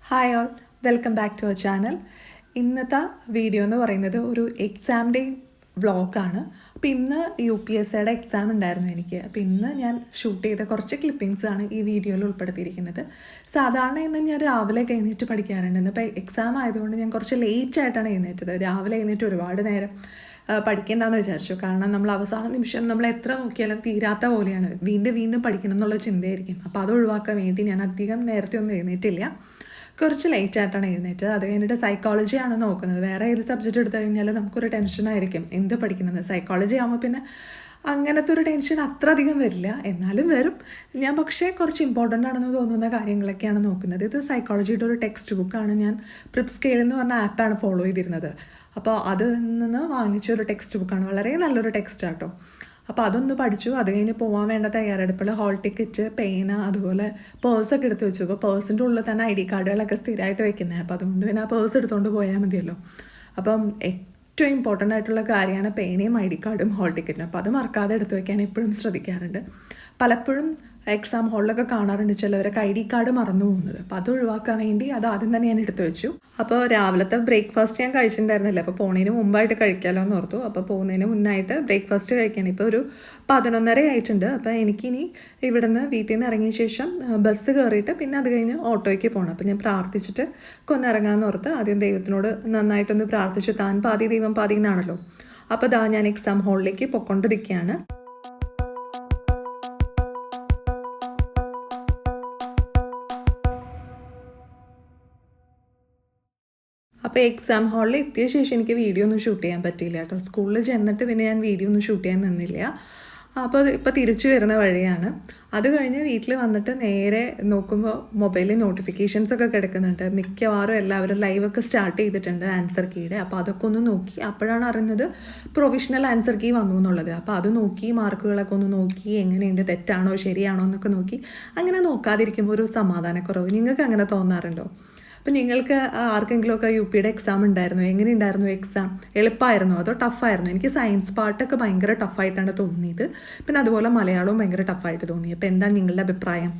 Hi all, welcome back to our channel. ഇന്നത്തെ video എന്ന് പറയുന്നത് ഒരു എക്സാം ഡേ വ്ളോഗാണ്. അപ്പോൾ ഇന്ന് UPSCയുടെ എക്സാം ഉണ്ടായിരുന്നു എനിക്ക്. അപ്പോൾ ഇന്ന് ഞാൻ ഷൂട്ട് ചെയ്ത കുറച്ച് ക്ലിപ്പിങ്സാണ് ഈ വീഡിയോയിൽ ഉൾപ്പെടുത്തിയിരിക്കുന്നത്. സാധാരണ ഇന്ന് ഞാൻ രാവിലെ എഴുന്നേറ്റ് പഠിക്കാറുണ്ട്. ഇപ്പോൾ എക്സാം ആയതുകൊണ്ട് ഞാൻ കുറച്ച് ലേറ്റ് ആയിട്ടാണ് എഴുന്നേറ്റത്. രാവിലെ എഴുന്നേറ്റ് ഒരുപാട് നേരം പഠിക്കേണ്ടെന്ന് വിചാരിച്ചു. കാരണം നമ്മൾ അവസാന നിമിഷം നമ്മൾ എത്ര നോക്കിയാലും തീരാത്ത പോലെയാണ്. വീണ്ടും പഠിക്കണം എന്നുള്ള ചിന്തയായിരിക്കും. അപ്പോൾ അത് ഒഴിവാക്കാൻ വേണ്ടി ഞാൻ അധികം നേരത്തെ ഒന്നും എഴുന്നേറ്റില്ല. കുറച്ച് ലേറ്റ് ആയിട്ടാണ് എഴുന്നേറ്റത്. അത് കഴിഞ്ഞിട്ട് സൈക്കോളജിയാണ് നോക്കുന്നത്. വേറെ ഏത് സബ്ജക്റ്റ് എടുത്തു കഴിഞ്ഞാൽ നമുക്കൊരു ടെൻഷനായിരിക്കും എന്ത് പഠിക്കുന്നത്. സൈക്കോളജി ആകുമ്പോൾ പിന്നെ അങ്ങനത്തെ ഒരു ടെൻഷൻ അത്ര അധികം വരില്ല, എന്നാലും വരും. ഞാൻ പക്ഷേ കുറച്ച് ഇമ്പോർട്ടൻ്റ് ആണെന്ന് തോന്നുന്ന കാര്യങ്ങളൊക്കെയാണ് നോക്കുന്നത്. ഇത് സൈക്കോളജിയുടെ ഒരു ടെക്സ്റ്റ് ബുക്കാണ്. ഞാൻ പ്രിപ്സ്കെയിൽ എന്ന് പറഞ്ഞ ആപ്പാണ് ഫോളോ ചെയ്തിരുന്നത്. അപ്പോൾ അതിൽ നിന്ന് വാങ്ങിച്ചൊരു ടെക്സ്റ്റ് ബുക്കാണ്. വളരെ നല്ലൊരു ടെക്സ്റ്റ് ആട്ടോ. അപ്പോൾ അതൊന്ന് പഠിച്ചു. അത് കഴിഞ്ഞ് പോകാൻ വേണ്ട തയ്യാറെടുപ്പിൽ ഹോൾ ടിക്കറ്റ്, പേന, അതുപോലെ പേഴ്സൊക്കെ എടുത്ത് വെച്ചു. അപ്പോൾ പേഴ്സിൻ്റെ ഉള്ളിൽ തന്നെ ID കാർഡുകളൊക്കെ സ്ഥിരമായിട്ട് വെക്കുന്നത്. അപ്പോൾ അതുകൊണ്ട് പിന്നെ ആ പേഴ്സ് എടുത്തുകൊണ്ട് പോയാൽ മതിയല്ലോ. അപ്പം ഏറ്റവും ഇമ്പോർട്ടൻ്റ് ആയിട്ടുള്ള കാര്യമാണ് പേനയും ID കാർഡും ഹോൾ ടിക്കറ്റും. അപ്പോൾ അത് മറക്കാതെ എടുത്ത് വയ്ക്കാൻ എപ്പോഴും ശ്രദ്ധിക്കാറുണ്ട്. പലപ്പോഴും എക്സാം ഹോളിലൊക്കെ കാണാറുണ്ട് ചിലവരൊക്കെ ID കാർഡ് മറന്നു പോകുന്നത്. അപ്പോൾ അത് ഒഴിവാക്കാൻ വേണ്ടി അത് ആദ്യം തന്നെ ഞാൻ എടുത്തു വെച്ചു. അപ്പോൾ രാവിലത്തെ ബ്രേക്ക്ഫാസ്റ്റ് ഞാൻ കഴിച്ചിട്ടുണ്ടായിരുന്നില്ല. അപ്പോൾ പോകുന്നതിന് മുമ്പായിട്ട് കഴിക്കാമല്ലോ എന്ന് ഓർത്തു. അപ്പോൾ പോകുന്നതിന് മുന്നായിട്ട് ബ്രേക്ക്ഫാസ്റ്റ് കഴിക്കുകയാണ്. ഇപ്പോൾ ഒരു 11:30 ആയിട്ടുണ്ട്. അപ്പോൾ എനിക്കിനി ഇവിടുന്ന് വീട്ടിൽ നിന്ന് ഇറങ്ങിയ ശേഷം ബസ് കയറിയിട്ട് പിന്നെ അത് കഴിഞ്ഞ് ഓട്ടോയ്ക്ക് പോകണം. അപ്പോൾ ഞാൻ പ്രാർത്ഥിച്ചിട്ട് കൊന്നിറങ്ങാമെന്ന് ഓർത്ത് ആദ്യം ദൈവത്തിനോട് നന്നായിട്ടൊന്ന് പ്രാർത്ഥിച്ചു. താൻ പാതി ദൈവം പാതി എന്നാണല്ലോ. അപ്പോൾ ഞാൻ എക്സാം ഹോളിലേക്ക് പൊയ്ക്കൊണ്ടിരിക്കുകയാണ്. അപ്പോൾ എക്സാം ഹാളിൽ എത്തിയ ശേഷം എനിക്ക് വീഡിയോ ഒന്നും ഷൂട്ട് ചെയ്യാൻ പറ്റിയില്ല കേട്ടോ. സ്കൂളിൽ ചെന്നിട്ട് പിന്നെ ഞാൻ വീഡിയോ ഒന്നും ഷൂട്ട് ചെയ്യാൻ നിന്നില്ല. അപ്പോൾ ഇപ്പോൾ തിരിച്ചു വരുന്ന വഴിയാണ്. അത് കഴിഞ്ഞ് വീട്ടിൽ വന്നിട്ട് നേരെ നോക്കുമ്പോൾ മൊബൈലിൽ നോട്ടിഫിക്കേഷൻസ് ഒക്കെ കിടക്കുന്നുണ്ട്. മിക്കവാറും എല്ലാവരും ലൈവൊക്കെ സ്റ്റാർട്ട് ചെയ്തിട്ടുണ്ട് ആൻസർ കീയുടെ. അപ്പോൾ അതൊക്കെ ഒന്ന് നോക്കി. അപ്പോഴാണ് അറിയുന്നത് പ്രൊവിഷണൽ ആൻസർ കീ വന്നു എന്നുള്ളത്. അപ്പോൾ അത് നോക്കി, മാർക്കുകളൊക്കെ ഒന്ന് നോക്കി, എങ്ങനെയുണ്ട്, തെറ്റാണോ ശരിയാണോ എന്നൊക്കെ നോക്കി. അങ്ങനെ നോക്കാതിരിക്കുമ്പോൾ ഒരു സമാധാനക്കുറവ്. നിങ്ങൾക്ക് അങ്ങനെ തോന്നാറുണ്ടോ? അപ്പോൾ നിങ്ങൾക്ക് ആർക്കെങ്കിലുമൊക്കെ UPയുടെ എക്സാം ഉണ്ടായിരുന്നു? എങ്ങനെ ഉണ്ടായിരുന്നു എക്സാം? എളുപ്പമായിരുന്നോ അതോ ടഫായിരുന്നു? എനിക്ക് സയൻസ് പാർട്ടൊക്കെ ഭയങ്കര ടഫായിട്ടാണ് തോന്നിയത്. പിന്നെ അതുപോലെ മലയാളവും ഭയങ്കര ടഫായിട്ട് തോന്നി. അപ്പോൾ എന്താണ് നിങ്ങളുടെ അഭിപ്രായം?